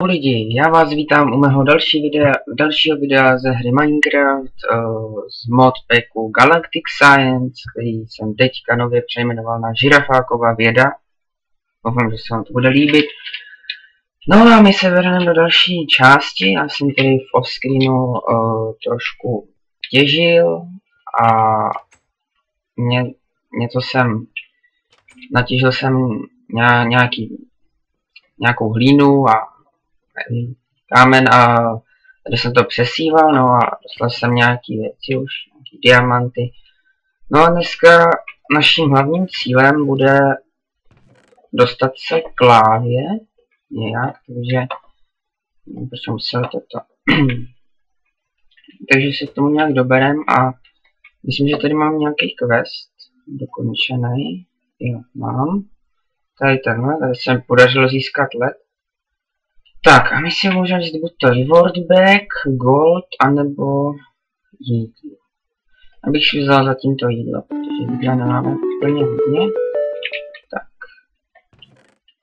Lidi, já vás vítám u mého dalšího videa ze hry Minecraft z modpacku Galactic Science, který jsem teďka nově přejmenoval na Žirafákova věda. Doufám, že se vám to bude líbit. No a my se vrhneme do další části. Já jsem tady v offscreenu trošku těžil a natěžil jsem nějakou hlínu a kámen a tady jsem to přesíval, no a dostal jsem nějaký věci už, nějaký diamanty. No a dneska naším hlavním cílem bude dostat se k lávě nějak, takže proč musel toto. Takže se k tomu nějak doberem a myslím, že tady mám nějaký quest dokončený. Jo, mám. Tady tenhle, tady se mi podařilo získat led. Tak a my si můžeme říct buď to reward back, gold, anebo jídlo. Abych si vzal zatím to jídlo, protože jídla nemáme úplně hodně. Tak.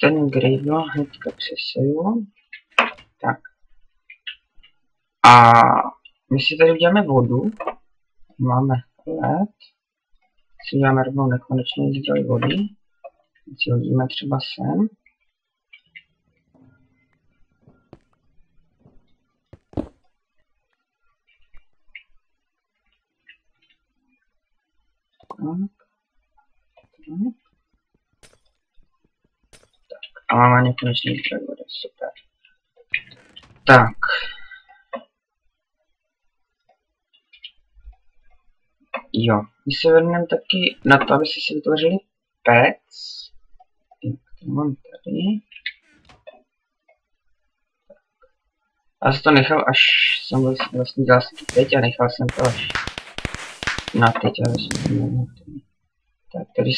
Ten gravel hnedka přeseju. Tak. A my si tady uděláme vodu. Máme led. Si uděláme rovnou nekonečný zdroj vody. Teď si hodíme třeba sem. Tak, a máme nekonečný zdroj vody, super. Tak. Jo, my se vrhneme taky na to, aby si vytvořili pec. To mám tady. Já jsem to nechal, až jsem vlastně dělal teď a nechal jsem to až na teď, tak tady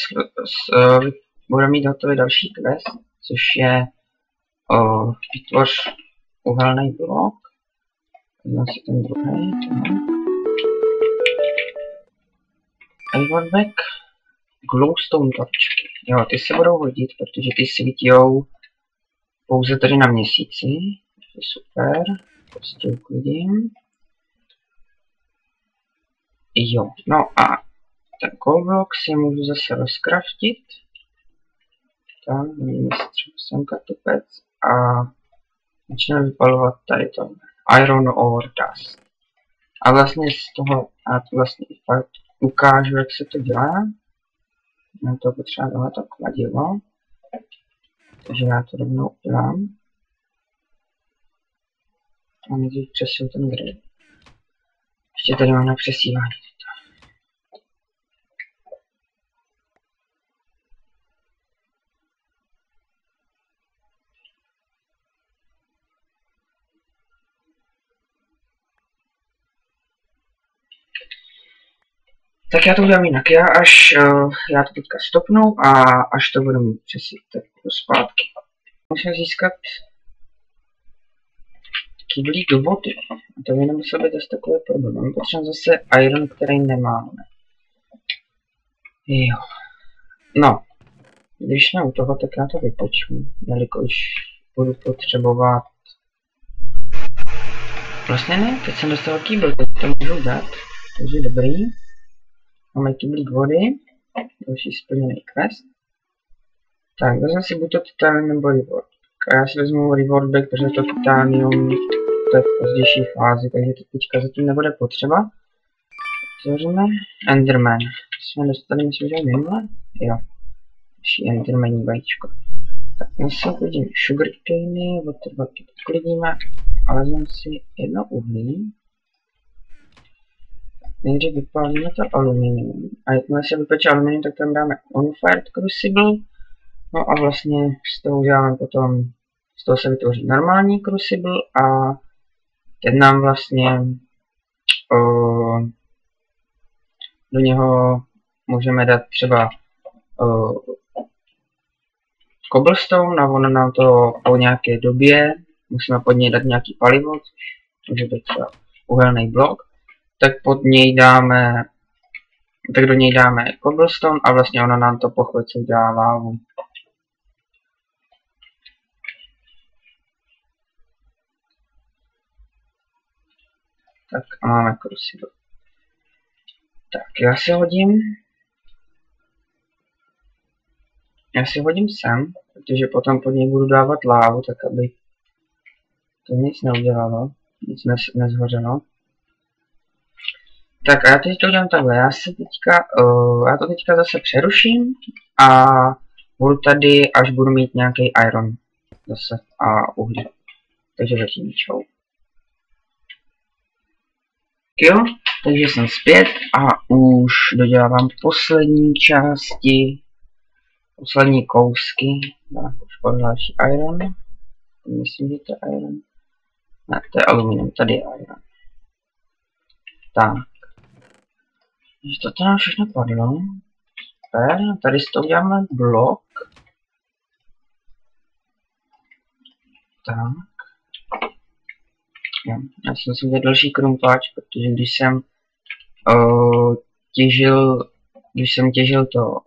budeme mít hotový další quest, což je vytvoř uhelný blok. Vezmeme si ten druhý. Reward back, glowstone torčky. Jo, ty se budou hodit, protože ty svítijou pouze tady na měsíci. To je super, prostě uklidím. Jo, no a ten coalblock si můžu zase rozkraftit. Tak, můžeme si třeba semka tupec a začneme vypalovat tady to iron ore dust. A vlastně z toho, já to vlastně fakt ukážu, jak se to dělá. Mám to potřeba tohle to kladivo. Takže já to rovnou udělám. A nejdřív přesil ten grill. Ještě tady mám na přesívání. Tak já to udělám jinak. Já to teďka stopnu a až to budu mít přesít, tak to zpátky. Musím získat kyblík vody. A to by nemusel být zase takový problém. Potřebujeme zase iron, který nemáme. Jo. No. Když jsme u toho, tak já to vypočnu. Jelikož budu potřebovat... Vlastně ne, teď jsem dostal kýbl, teď to můžu dát. Takže dobrý. Máme kyblík vody. Další splněný quest. Tak, vezmu si buď to titanium nebo reward. A já si vezmu reward back, protože to titanium to je v pozdější fázi, takže to teďka zatím nebude potřeba. Otevřeme Enderman. Jsme dostali, myslím, že minule? Jo. Další Endermaní vajíčko. Tak já si uklidím sugarcane, waterbucket uklidíme a vezmeme si jedno uhlí. Nejdřív vypálíme to aluminium. A jakmile se vypeče aluminium, tak tam dáme unfired crucible. No a vlastně z toho uděláme potom, z toho se vytvoří normální crucible a teď nám vlastně do něho můžeme dát třeba cobblestone a ono nám to po nějaké době, musíme pod něj dát nějaký palivo, což může být třeba uhelný blok, tak do něj dáme cobblestone a vlastně ono nám to po chvíli udělá lávu. Tak a máme Crucible. Tak já si hodím sem, protože potom pod něj budu dávat lávu, tak aby to nic neudělalo, nic nezhořelo. Tak a já teď to udělám takhle, já to teďka zase přeruším a budu tady, až budu mít nějaký iron zase a uhlí. Takže zatím čau. Jo, takže jsem zpět a už dodělávám poslední části, poslední kousky. Tak už po další iron. Myslím, že to je iron. Ne, to je aluminium, tady je iron. Tak. Takže toto nám všechno padlo. Super, tady z toho uděláme blok. Tak. Jo, já jsem si udělal další krumpáč, protože když jsem těžil to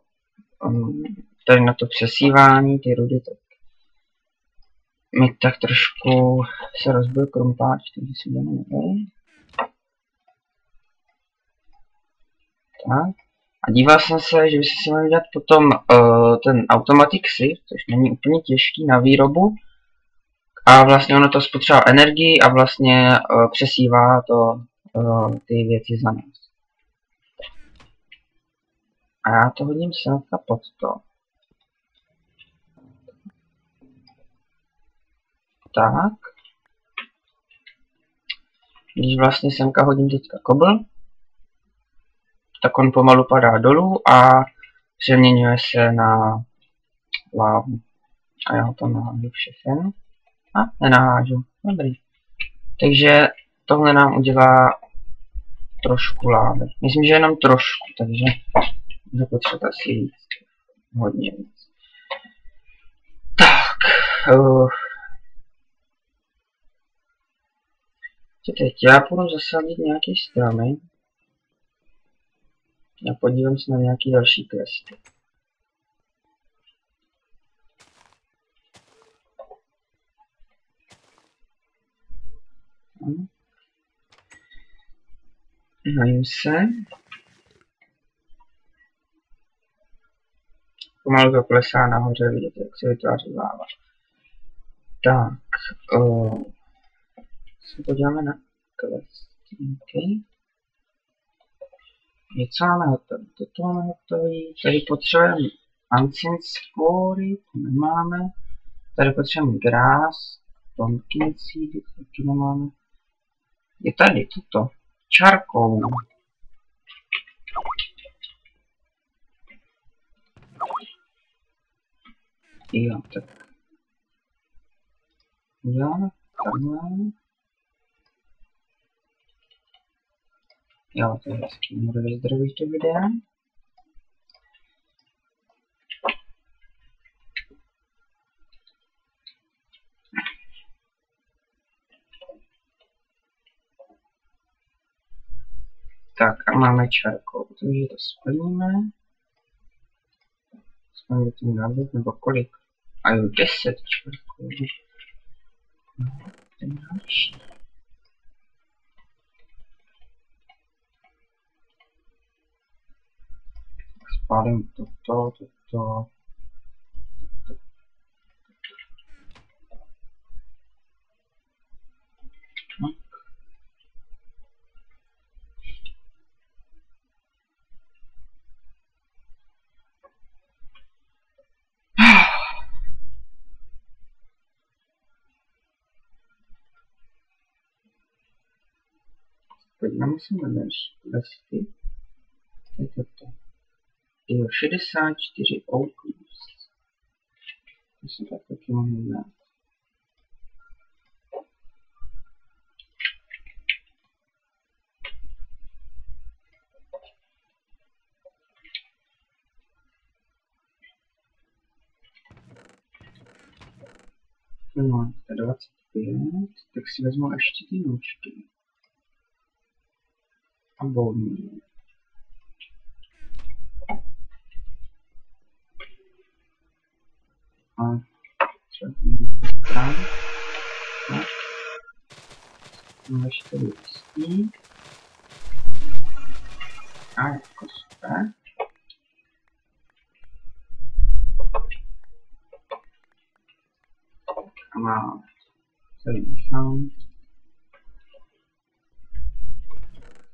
tady na to přesívání, ty rudy, tak mi tak trošku se rozbil krumpáč, takže si uděláme nový. Tak. A díval jsem se, že by si měl dělat potom ten automatic sieve, což není úplně těžký na výrobu. A vlastně ono to spotřebuje energii a vlastně přesívá to ty věci za nás. A já to hodím semka pod to. Tak. Když vlastně semka hodím teďka kobl, tak on pomalu padá dolů a přeměňuje se na lávu. A já ho tam nahážu všechno. A nenahážu. Dobrý. Takže tohle nám udělá trošku lávy. Myslím, že jenom trošku, takže bude potřeba asi víc. Hodně víc. Tak. Teď já půjdu zasadit nějaký stromy. A podívám se na nějaký další questy. Najím se. Pomalu to klesá nahoře, vidíte, jak se vytváří láva. Tak. Se podíváme na questy. Okay. Něco máme hotové, toto máme hotový, tady potřebujeme ancient spory, to nemáme, tady potřebujeme grass, pumpkin seed, taky nemáme, je tady toto, charcoal. Jo, tak uděláme takhle. Jo, to je hezký, můžu vyzdravit to videa. Tak a máme čárkou, takže to splníme. Jsme tím nabít, nebo kolik? A jo, 10 čárkou. No, to je další. Spálím toto. Podíváme se na další questy. Je toto. Jo, 64 outlets. To se tak taky mohli dát. No, to je 25, tak si vezmu ještě ty nůžky. A boudní. A třeba stran. Tak. veškerý listí. A jako super. A máme celý šant.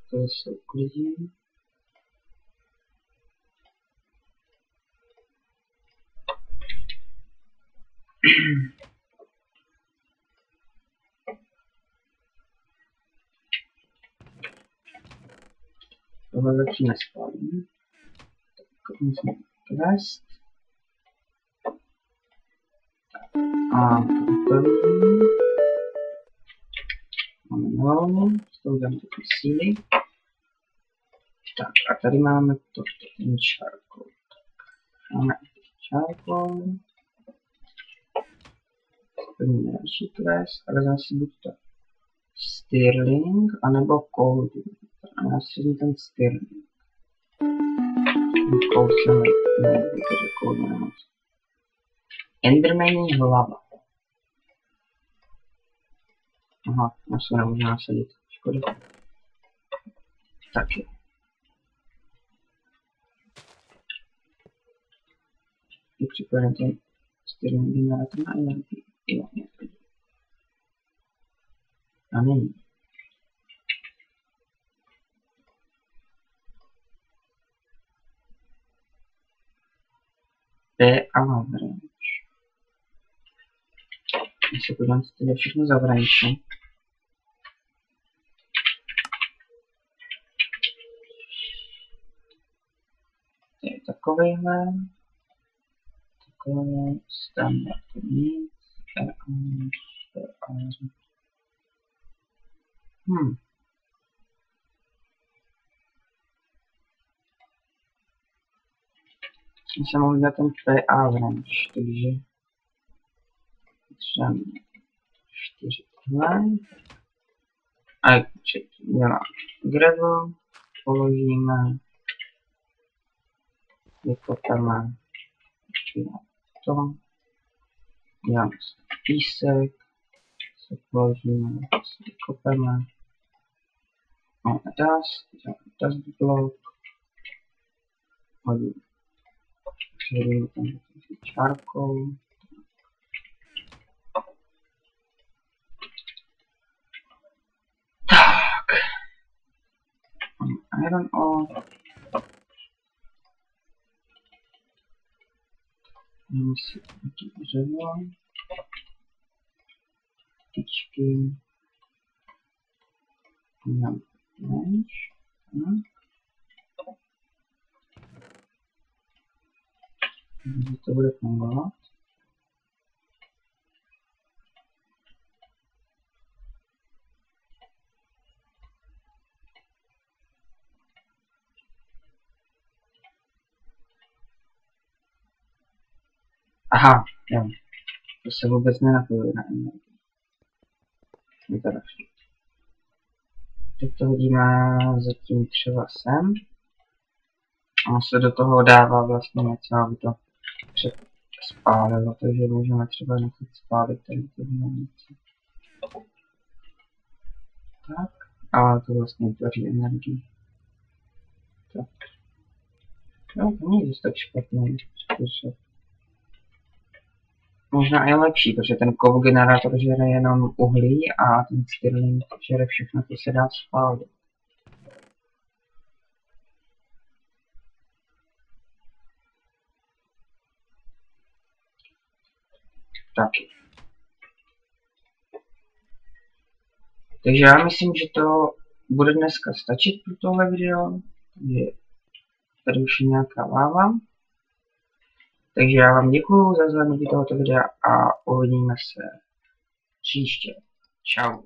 To zase uklidím. Tohle začíná spálit. Tak musíme kvést. A upravím. Máme novou, s tou dám taky síly. Tak a tady máme ten čárkou. Máme čárkou. Splníme další quest, ale zase buď to Stirling, anebo Colding. A já si říkám ten Stirling. Cold se neví, takže Cold nemoc. Endermaní hlava. Aha, já se nemůžu nasadit. Škoda. Taky. Je připojený ten Stirling generator na energii. Jo, je. A není. average. Já se podívám, co tady všechno zavraničí. To je takovýhle standard nic. Já jsem mohl dát ten PA range, takže třeba 4 tohle. A dělám gravel, položíme, vykopeme, to, děláme písek, se položíme, se vykopeme, máme dust, děláme dust block, hodíme, přehodíme tam čárkou, iron ore. Máme si taky dřevo. Tyčky. Máme bench. To bude fungovat. Aha, jo. To se vůbec nenapojuje na energii. Je to další. Teď to hodíme zatím třeba sem. A se do toho dává vlastně něco, aby to spálilo, takže můžeme třeba nechat spálit tady ty hranice. Tak. A to vlastně tvoří energii. Tak. No, to není dost tak špatný způsob. Možná je lepší, protože ten kov generátor žere jenom uhlí a ten Stirling žere všechno, co se dá spálit. Taky. Takže já myslím, že to bude dneska stačit pro tohle video. Takže tady už je nějaká láva. Takže já vám děkuju za zhlédnutí tohoto videa a uvidíme se příště. Čau.